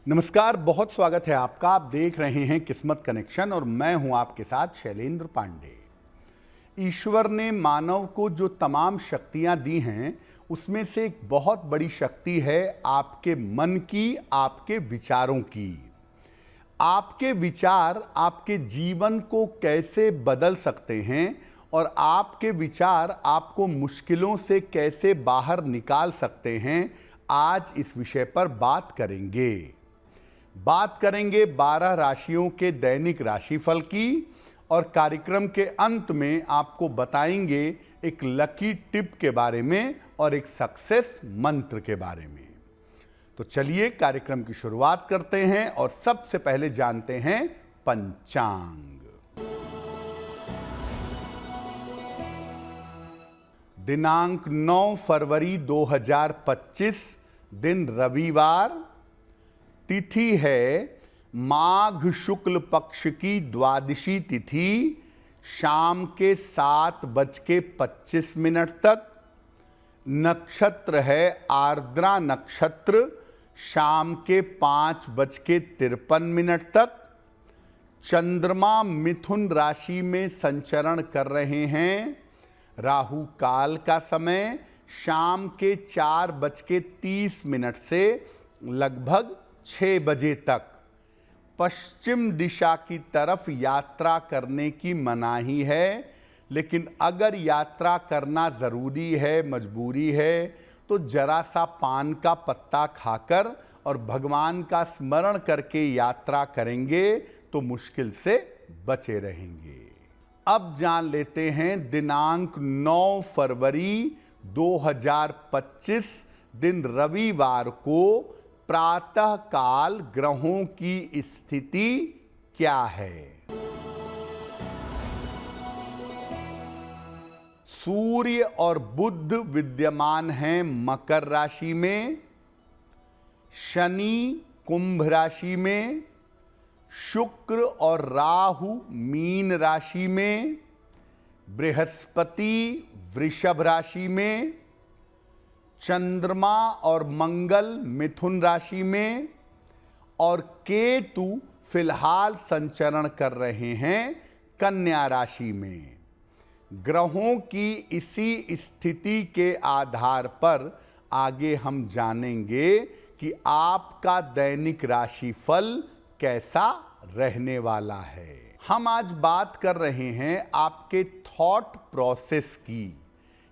नमस्कार, बहुत स्वागत है आपका। आप देख रहे हैं किस्मत कनेक्शन और मैं हूं आपके साथ शैलेंद्र पांडे। ईश्वर ने मानव को जो तमाम शक्तियां दी हैं उसमें से एक बहुत बड़ी शक्ति है आपके मन की, आपके विचारों की। आपके विचार आपके जीवन को कैसे बदल सकते हैं और आपके विचार आपको मुश्किलों से कैसे बाहर निकाल सकते हैं, आज इस विषय पर बात करेंगे। 12 राशियों के दैनिक राशिफल की और कार्यक्रम के अंत में आपको बताएंगे एक लकी टिप के बारे में और एक सक्सेस मंत्र के बारे में। तो चलिए कार्यक्रम की शुरुआत करते हैं और सबसे पहले जानते हैं पंचांग। दिनांक 9 फरवरी 2025, दिन रविवार, तिथि है माघ शुक्ल पक्ष की द्वादशी तिथि, शाम के 7:25 तक। नक्षत्र है आर्द्रा नक्षत्र, शाम के 5:53 तक। चंद्रमा मिथुन राशि में संचरण कर रहे हैं। राहु काल का समय शाम के 4:30 से लगभग 6 बजे तक। पश्चिम दिशा की तरफ यात्रा करने की मनाही है, लेकिन अगर यात्रा करना ज़रूरी है, मजबूरी है, तो जरा सा पान का पत्ता खाकर और भगवान का स्मरण करके यात्रा करेंगे तो मुश्किल से बचे रहेंगे। अब जान लेते हैं दिनांक 9 फरवरी 2025, दिन रविवार को प्रातः काल ग्रहों की स्थिति क्या है। सूर्य और बुध विद्यमान हैं मकर राशि में, शनि कुंभ राशि में, शुक्र और राहु मीन राशि में, बृहस्पति वृषभ राशि में, चंद्रमा और मंगल मिथुन राशि में और केतु फिलहाल संचरण कर रहे हैं कन्या राशि में। ग्रहों की इसी स्थिति के आधार पर आगे हम जानेंगे कि आपका दैनिक राशिफल कैसा रहने वाला है। हम आज बात कर रहे हैं आपके थॉट प्रोसेस की,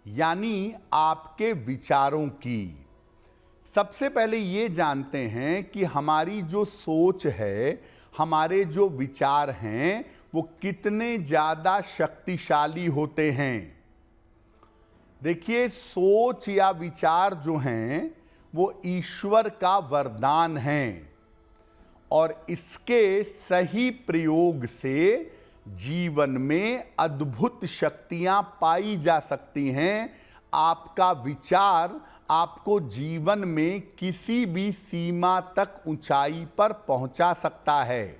यानी आपके विचारों की। सबसे पहले ये जानते हैं कि हमारी जो सोच है, हमारे जो विचार हैं, वो कितने ज़्यादा शक्तिशाली होते हैं। देखिए, सोच या विचार जो हैं वो ईश्वर का वरदान हैं और इसके सही प्रयोग से जीवन में अद्भुत शक्तियां पाई जा सकती हैं। आपका विचार आपको जीवन में किसी भी सीमा तक ऊंचाई पर पहुंचा सकता है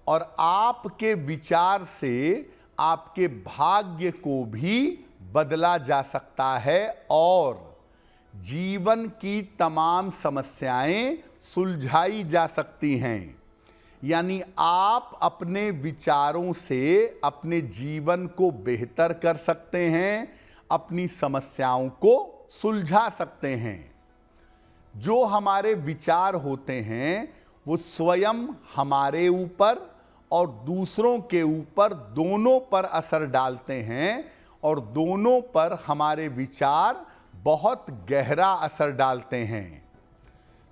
और आपके विचार से आपके भाग्य को भी बदला जा सकता है और जीवन की तमाम समस्याएं सुलझाई जा सकती हैं। यानी आप अपने विचारों से अपने जीवन को बेहतर कर सकते हैं, अपनी समस्याओं को सुलझा सकते हैं। जो हमारे विचार होते हैं वो स्वयं हमारे ऊपर और दूसरों के ऊपर दोनों पर असर डालते हैं और दोनों पर हमारे विचार बहुत गहरा असर डालते हैं।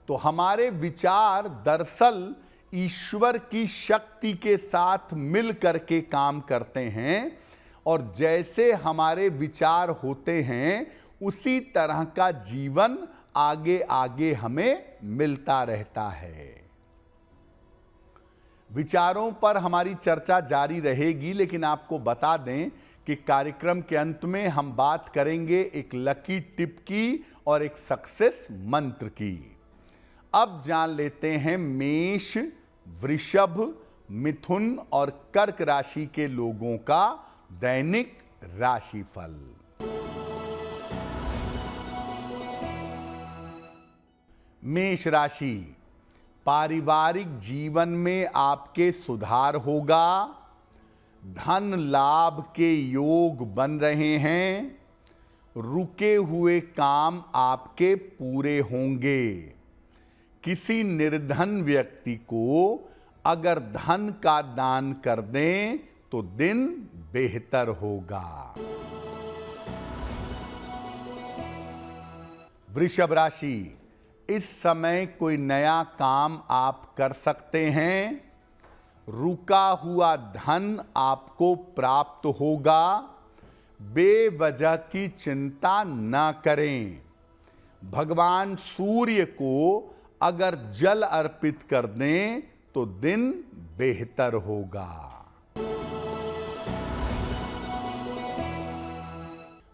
तो हमारे विचार दरअसल ईश्वर की शक्ति के साथ मिल करके काम करते हैं और जैसे हमारे विचार होते हैं उसी तरह का जीवन आगे आगे हमें मिलता रहता है। विचारों पर हमारी चर्चा जारी रहेगी, लेकिन आपको बता दें कि कार्यक्रम के अंत में हम बात करेंगे एक लकी टिप की और एक सक्सेस मंत्र की। अब जान लेते हैं मेष, वृषभ, मिथुन और कर्क राशि के लोगों का दैनिक राशिफल। मेष राशि, पारिवारिक जीवन में आपके सुधार होगा, धन लाभ के योग बन रहे हैं, रुके हुए काम आपके पूरे होंगे। किसी निर्धन व्यक्ति को अगर धन का दान कर दें तो दिन बेहतर होगा। वृषभ राशि, इस समय कोई नया काम आप कर सकते हैं। रुका हुआ धन आपको प्राप्त होगा। बेवजह की चिंता न करें। भगवान सूर्य को अगर जल अर्पित कर दें तो दिन बेहतर होगा।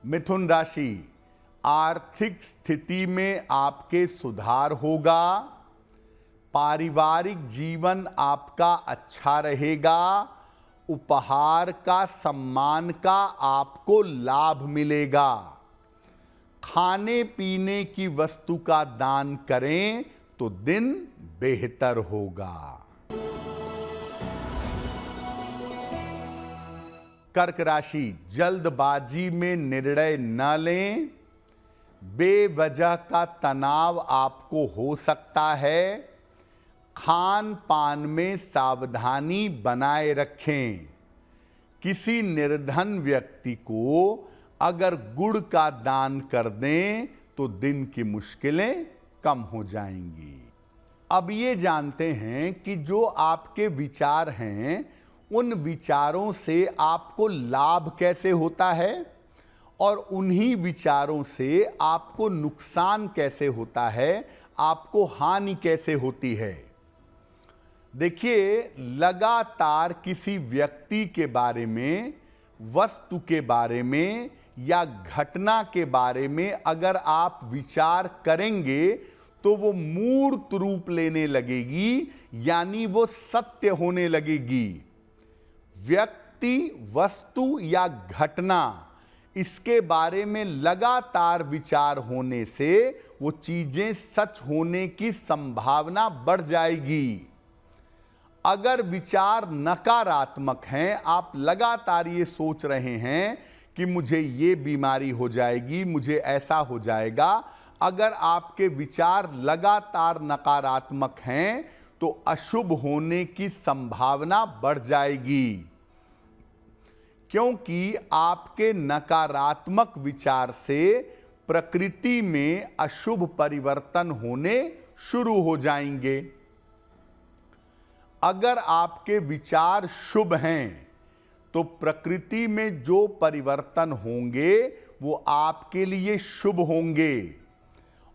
मिथुन राशि, आर्थिक स्थिति में आपके सुधार होगा। पारिवारिक जीवन आपका अच्छा रहेगा। उपहार का, सम्मान का आपको लाभ मिलेगा। खाने पीने की वस्तु का दान करें तो दिन बेहतर होगा। कर्क राशि, जल्दबाजी में निर्णय न लें। बेवजह का तनाव आपको हो सकता है। खान पान में सावधानी बनाए रखें। किसी निर्धन व्यक्ति को अगर गुड़ का दान कर दें तो दिन की मुश्किलें कम हो जाएंगी। अब ये जानते हैं कि जो आपके विचार हैं उन विचारों से आपको लाभ कैसे होता है और उन्हीं विचारों से आपको नुकसान कैसे होता है, आपको हानि कैसे होती है। देखिए, लगातार किसी व्यक्ति के बारे में, वस्तु के बारे में या घटना के बारे में अगर आप विचार करेंगे तो वो मूर्त रूप लेने लगेगी, यानी वो सत्य होने लगेगी। व्यक्ति, वस्तु या घटना, इसके बारे में लगातार विचार होने से वो चीजें सच होने की संभावना बढ़ जाएगी। अगर विचार नकारात्मक हैं, आप लगातार ये सोच रहे हैं कि मुझे ये बीमारी हो जाएगी, मुझे ऐसा हो जाएगा, अगर आपके विचार लगातार नकारात्मक हैं तो अशुभ होने की संभावना बढ़ जाएगी, क्योंकि आपके नकारात्मक विचार से प्रकृति में अशुभ परिवर्तन होने शुरू हो जाएंगे। अगर आपके विचार शुभ हैं तो प्रकृति में जो परिवर्तन होंगे वो आपके लिए शुभ होंगे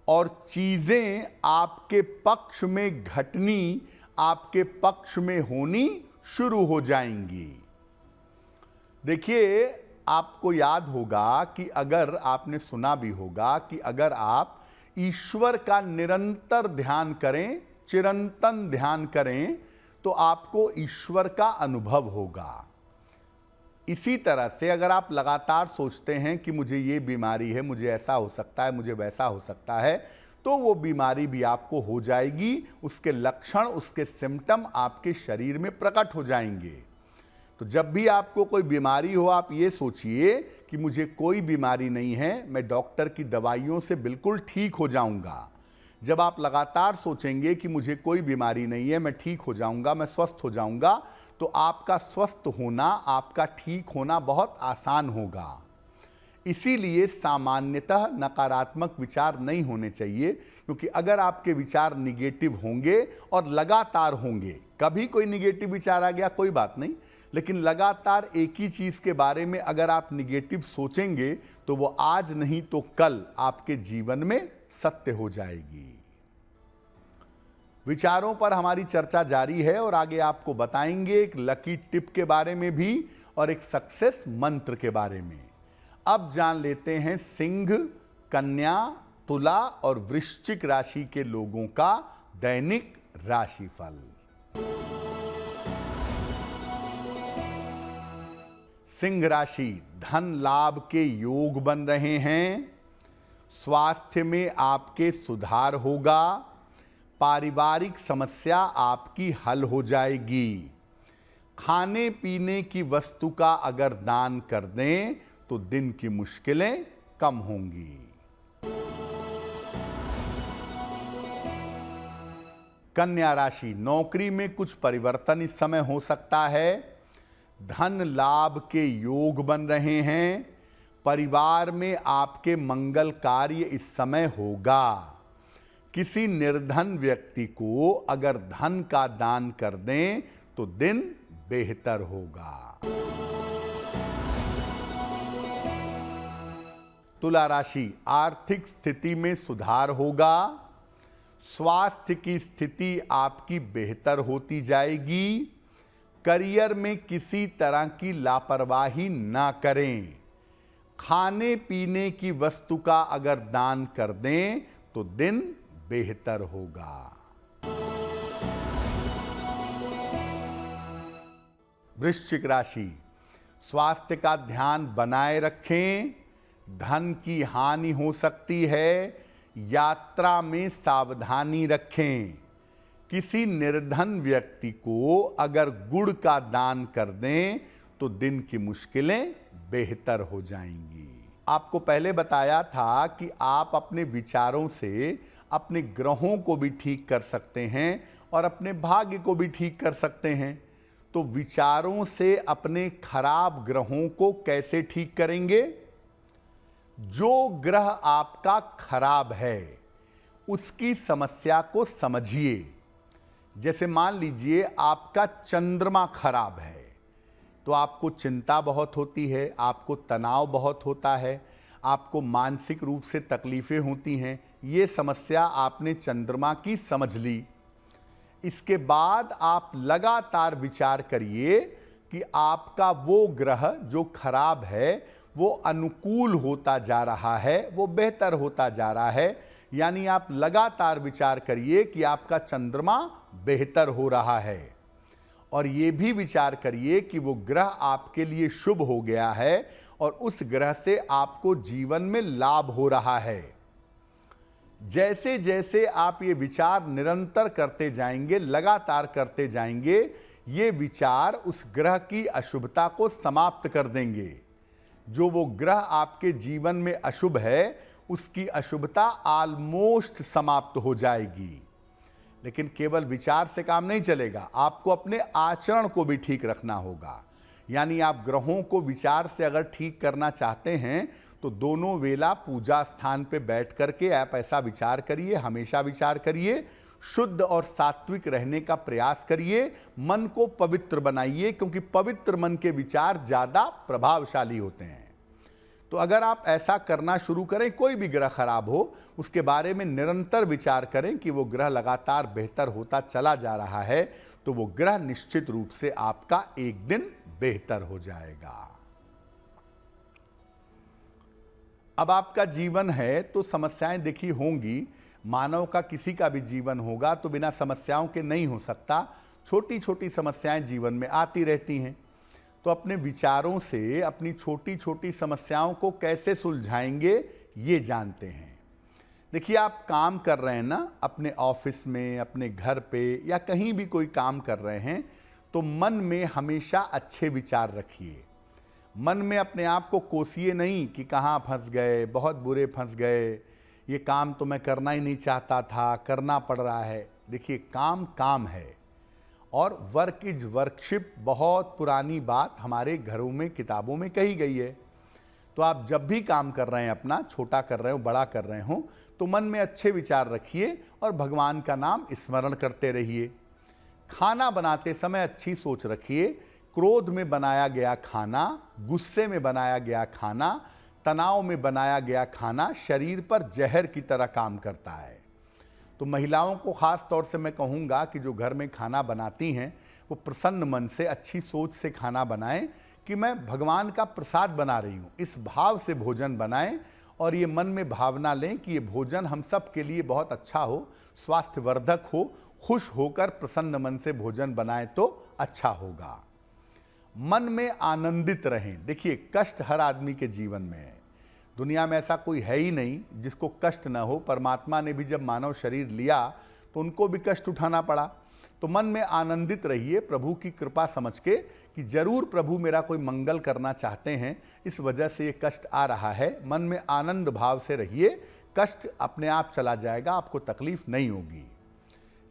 और चीजें आपके पक्ष में घटनी, आपके पक्ष में होनी शुरू हो जाएंगी। देखिए, आपको याद होगा कि अगर आपने सुना भी होगा कि अगर आप ईश्वर का निरंतर ध्यान करें, चिरंतन ध्यान करें तो आपको ईश्वर का अनुभव होगा। इसी तरह से अगर आप लगातार सोचते हैं कि मुझे ये बीमारी है, मुझे ऐसा हो सकता है, मुझे वैसा हो सकता है, तो वो बीमारी भी आपको हो जाएगी। उसके लक्षण, उसके सिम्टम आपके शरीर में प्रकट हो जाएंगे। तो जब भी आपको कोई बीमारी हो, आप ये सोचिए कि मुझे कोई बीमारी नहीं है, मैं डॉक्टर की दवाइयों से बिल्कुल ठीक हो जाऊंगा। जब आप लगातार सोचेंगे कि मुझे कोई बीमारी नहीं है, मैं ठीक हो जाऊंगा, मैं स्वस्थ हो जाऊंगा, तो आपका स्वस्थ होना, आपका ठीक होना बहुत आसान होगा। इसीलिए सामान्यतः नकारात्मक विचार नहीं होने चाहिए, क्योंकि अगर आपके विचार निगेटिव होंगे और लगातार होंगे, कभी कोई निगेटिव विचार आ गया कोई बात नहीं, लेकिन लगातार एक ही चीज के बारे में अगर आप निगेटिव सोचेंगे तो वो आज नहीं तो कल आपके जीवन में सत्य हो जाएगी। विचारों पर हमारी चर्चा जारी है और आगे आपको बताएंगे एक लकी टिप के बारे में भी और एक सक्सेस मंत्र के बारे में। अब जान लेते हैं सिंह, कन्या, तुला और वृश्चिक राशि के लोगों का दैनिक राशिफल। सिंह राशि, धन लाभ के योग बन रहे हैं। स्वास्थ्य में आपके सुधार होगा। पारिवारिक समस्या आपकी हल हो जाएगी। खाने पीने की वस्तु का अगर दान कर दें तो दिन की मुश्किलें कम होंगी। कन्या राशि, नौकरी में कुछ परिवर्तन इस समय हो सकता है। धन लाभ के योग बन रहे हैं। परिवार में आपके मंगल कार्य इस समय होगा। किसी निर्धन व्यक्ति को अगर धन का दान कर दें तो दिन बेहतर होगा। तुला राशि, आर्थिक स्थिति में सुधार होगा। स्वास्थ्य की स्थिति आपकी बेहतर होती जाएगी। करियर में किसी तरह की लापरवाही ना करें। खाने पीने की वस्तु का अगर दान कर दें तो दिन बेहतर होगा। वृश्चिक राशि, स्वास्थ्य का ध्यान बनाए रखें। धन की हानि हो सकती है। यात्रा में सावधानी रखें। किसी निर्धन व्यक्ति को अगर गुड़ का दान कर दें तो दिन की मुश्किलें बेहतर हो जाएंगी। आपको पहले बताया था कि आप अपने विचारों से अपने ग्रहों को भी ठीक कर सकते हैं और अपने भाग्य को भी ठीक कर सकते हैं। तो विचारों से अपने खराब ग्रहों को कैसे ठीक करेंगे? जो ग्रह आपका खराब है उसकी समस्या को समझिए। जैसे मान लीजिए आपका चंद्रमा खराब है तो आपको चिंता बहुत होती है, आपको तनाव बहुत होता है, आपको मानसिक रूप से तकलीफें होती हैं। ये समस्या आपने चंद्रमा की समझ ली। इसके बाद आप लगातार विचार करिए कि आपका वो ग्रह जो खराब है वो अनुकूल होता जा रहा है, वो बेहतर होता जा रहा है। यानी आप लगातार विचार करिए कि आपका चंद्रमा बेहतर हो रहा है। और ये भी विचार करिए कि वो ग्रह आपके लिए शुभ हो गया है और उस ग्रह से आपको जीवन में लाभ हो रहा है। जैसे जैसे आप ये विचार निरंतर करते जाएंगे, लगातार करते जाएंगे, ये विचार उस ग्रह की अशुभता को समाप्त कर देंगे। जो वो ग्रह आपके जीवन में अशुभ है उसकी अशुभता ऑलमोस्ट समाप्त हो जाएगी। लेकिन केवल विचार से काम नहीं चलेगा, आपको अपने आचरण को भी ठीक रखना होगा। यानी आप ग्रहों को विचार से अगर ठीक करना चाहते हैं तो दोनों वेला पूजा स्थान पे बैठ करके आप ऐसा विचार करिए, हमेशा विचार करिए, शुद्ध और सात्विक रहने का प्रयास करिए, मन को पवित्र बनाइए, क्योंकि पवित्र मन के विचार ज़्यादा प्रभावशाली होते हैं। तो अगर आप ऐसा करना शुरू करें, कोई भी ग्रह खराब हो उसके बारे में निरंतर विचार करें कि वो ग्रह लगातार बेहतर होता चला जा रहा है, तो वो ग्रह निश्चित रूप से आपका एक दिन बेहतर हो जाएगा। अब आपका जीवन है तो समस्याएं देखी होंगी। मानव का किसी का भी जीवन होगा तो बिना समस्याओं के नहीं हो सकता। छोटी छोटी समस्याएं जीवन में आती रहती हैं। तो अपने विचारों से अपनी छोटी छोटी समस्याओं को कैसे सुलझाएंगे ये जानते हैं। देखिए, आप काम कर रहे हैं ना, अपने ऑफिस में, अपने घर पे या कहीं भी कोई काम कर रहे हैं, तो मन में हमेशा अच्छे विचार रखिए। मन में अपने आप को कोसिए नहीं कि कहाँ फंस गए, बहुत बुरे फंस गए, ये काम तो मैं करना ही नहीं चाहता था, करना पड़ रहा है। देखिए, काम काम है और वर्क इज वर्कशिप बहुत पुरानी बात हमारे घरों में, किताबों में कही गई है। तो आप जब भी काम कर रहे हैं, अपना छोटा कर रहे हो, बड़ा कर रहे हो, तो मन में अच्छे विचार रखिए और भगवान का नाम स्मरण करते रहिए। खाना बनाते समय अच्छी सोच रखिए। क्रोध में बनाया गया खाना, गुस्से में बनाया गया खाना, तनाव में बनाया गया खाना शरीर पर जहर की तरह काम करता है। तो महिलाओं को ख़ास तौर से मैं कहूँगा कि जो घर में खाना बनाती हैं वो प्रसन्न मन से, अच्छी सोच से खाना बनाएं कि मैं भगवान का प्रसाद बना रही हूँ, इस भाव से भोजन बनाएं और ये मन में भावना लें कि ये भोजन हम सब के लिए बहुत अच्छा हो, स्वास्थ्यवर्धक हो। खुश होकर प्रसन्न मन से भोजन बनाएं तो अच्छा होगा। मन में आनंदित रहें। देखिए, कष्ट हर आदमी के जीवन में है। दुनिया में ऐसा कोई है ही नहीं जिसको कष्ट न हो। परमात्मा ने भी जब मानव शरीर लिया तो उनको भी कष्ट उठाना पड़ा। तो मन में आनंदित रहिए, प्रभु की कृपा समझ के कि जरूर प्रभु मेरा कोई मंगल करना चाहते हैं, इस वजह से ये कष्ट आ रहा है। मन में आनंद भाव से रहिए, कष्ट अपने आप चला जाएगा, आपको तकलीफ नहीं होगी।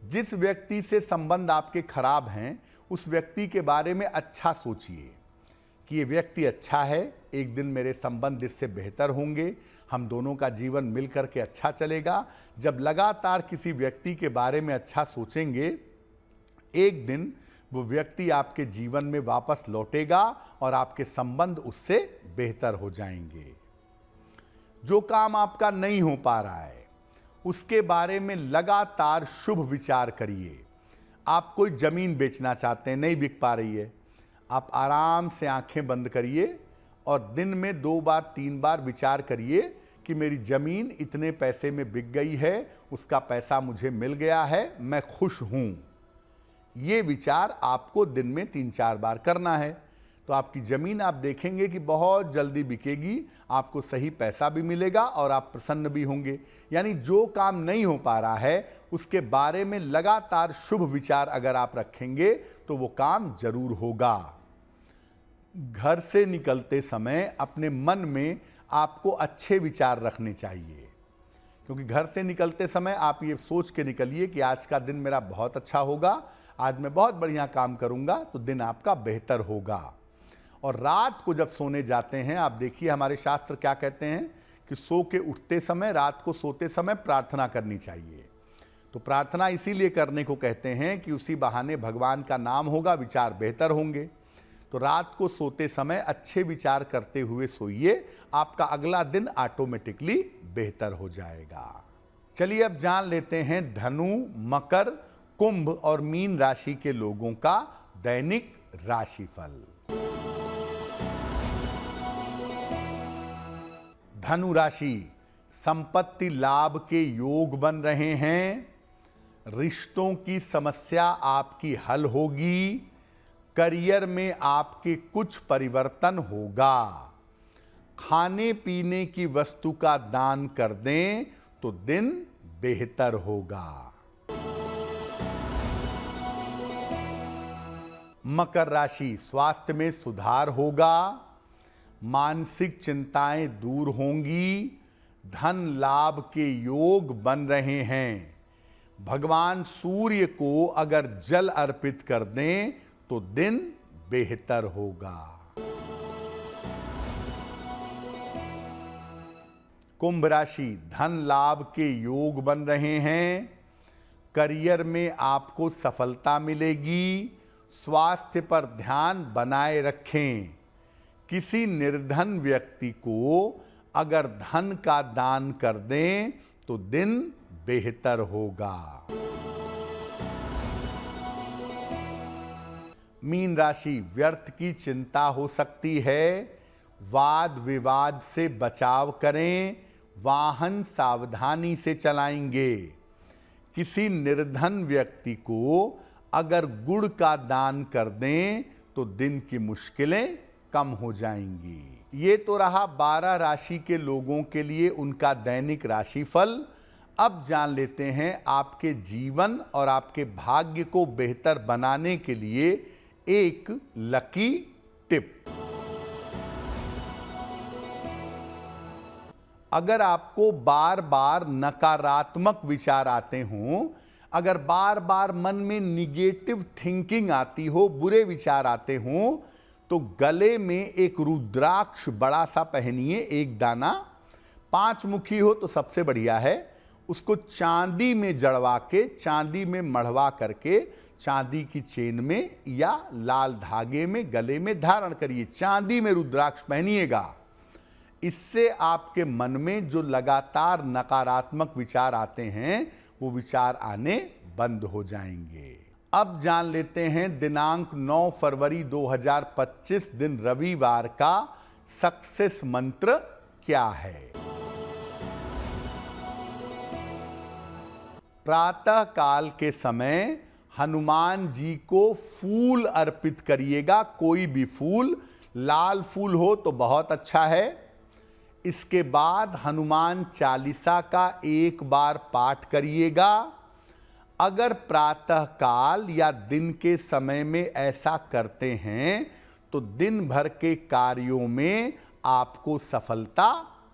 जिस व्यक्ति से संबंध आपके खराब हैं, उस व्यक्ति के बारे में अच्छा सोचिए कि ये व्यक्ति अच्छा है, एक दिन मेरे संबंध इससे बेहतर होंगे, हम दोनों का जीवन मिल करके अच्छा चलेगा। जब लगातार किसी व्यक्ति के बारे में अच्छा सोचेंगे, एक दिन वो व्यक्ति आपके जीवन में वापस लौटेगा और आपके संबंध उससे बेहतर हो जाएंगे। जो काम आपका नहीं हो पा रहा है, उसके बारे में लगातार शुभ विचार करिए। आप कोई जमीन बेचना चाहते हैं, नहीं बिक पा रही है, आप आराम से आंखें बंद करिए और दिन में 2 बार 3 बार विचार करिए कि मेरी जमीन इतने पैसे में बिक गई है, उसका पैसा मुझे मिल गया है, मैं खुश हूं। ये विचार आपको दिन में 3-4 बार करना है, तो आपकी ज़मीन आप देखेंगे कि बहुत जल्दी बिकेगी, आपको सही पैसा भी मिलेगा और आप प्रसन्न भी होंगे। यानी जो काम नहीं हो पा रहा है, उसके बारे में लगातार शुभ विचार अगर आप रखेंगे तो वो काम जरूर होगा। घर से निकलते समय अपने मन में आपको अच्छे विचार रखने चाहिए, क्योंकि घर से निकलते समय आप ये सोच के निकलिए कि आज का दिन मेरा बहुत अच्छा होगा, आज मैं बहुत बढ़िया काम करूंगा, तो दिन आपका बेहतर होगा। और रात को जब सोने जाते हैं, आप देखिए हमारे शास्त्र क्या कहते हैं कि सो के उठते समय, रात को सोते समय प्रार्थना करनी चाहिए। तो प्रार्थना इसीलिए करने को कहते हैं कि उसी बहाने भगवान का नाम होगा, विचार बेहतर होंगे। तो रात को सोते समय अच्छे विचार करते हुए सोइए, आपका अगला दिन ऑटोमेटिकली बेहतर हो जाएगा। चलिए अब जान लेते हैं धनु, मकर, कुंभ और मीन राशि के लोगों का दैनिक राशिफल। धनु राशि, संपत्ति लाभ के योग बन रहे हैं, रिश्तों की समस्या आपकी हल होगी, करियर में आपके कुछ परिवर्तन होगा, खाने पीने की वस्तु का दान कर दें तो दिन बेहतर होगा। मकर राशि, स्वास्थ्य में सुधार होगा, मानसिक चिंताएं दूर होंगी, धन लाभ के योग बन रहे हैं। भगवान सूर्य को अगर जल अर्पित कर दें तो दिन बेहतर होगा। कुंभ राशि, धन लाभ के योग बन रहे हैं, करियर में आपको सफलता मिलेगी, स्वास्थ्य पर ध्यान बनाए रखें। किसी निर्धन व्यक्ति को अगर धन का दान कर दें तो दिन बेहतर होगा। मीन राशि, व्यर्थ की चिंता हो सकती है, वाद विवाद से बचाव करें, वाहन सावधानी से चलाएंगे। किसी निर्धन व्यक्ति को अगर गुड़ का दान कर दें तो दिन की मुश्किलें कम हो जाएंगी। ये तो रहा 12 राशि के लोगों के लिए उनका दैनिक राशिफल। अब जान लेते हैं आपके जीवन और आपके भाग्य को बेहतर बनाने के लिए एक लकी टिप। अगर आपको बार बार नकारात्मक विचार आते हों, अगर बार बार मन में निगेटिव थिंकिंग आती हो, बुरे विचार आते हों, तो गले में एक रुद्राक्ष बड़ा सा पहनिए, एक दाना। 5 मुखी हो तो सबसे बढ़िया है। उसको चांदी में जड़वा के, चांदी में मढ़वा करके, चांदी की चेन में या लाल धागे में गले में धारण करिए। चांदी में रुद्राक्ष पहनिएगा। इससे आपके मन में जो लगातार नकारात्मक विचार आते हैं, वो विचार आने बंद हो जाएंगे। अब जान लेते हैं दिनांक 9 फरवरी 2025 दिन रविवार का सक्सेस मंत्र क्या है। प्रातः काल के समय हनुमान जी को फूल अर्पित करिएगा, कोई भी फूल, लाल फूल हो तो बहुत अच्छा है। इसके बाद हनुमान चालीसा का 1 बार पाठ करिएगा। अगर प्रातः काल या दिन के समय में ऐसा करते हैं तो दिन भर के कार्यों में आपको सफलता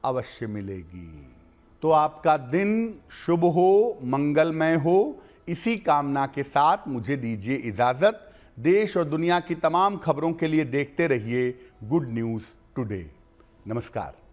अवश्य मिलेगी। तो आपका दिन शुभ हो, मंगलमय हो, इसी कामना के साथ मुझे दीजिए इजाजत। देश और दुनिया की तमाम खबरों के लिए देखते रहिए गुड न्यूज़ टुडे। नमस्कार।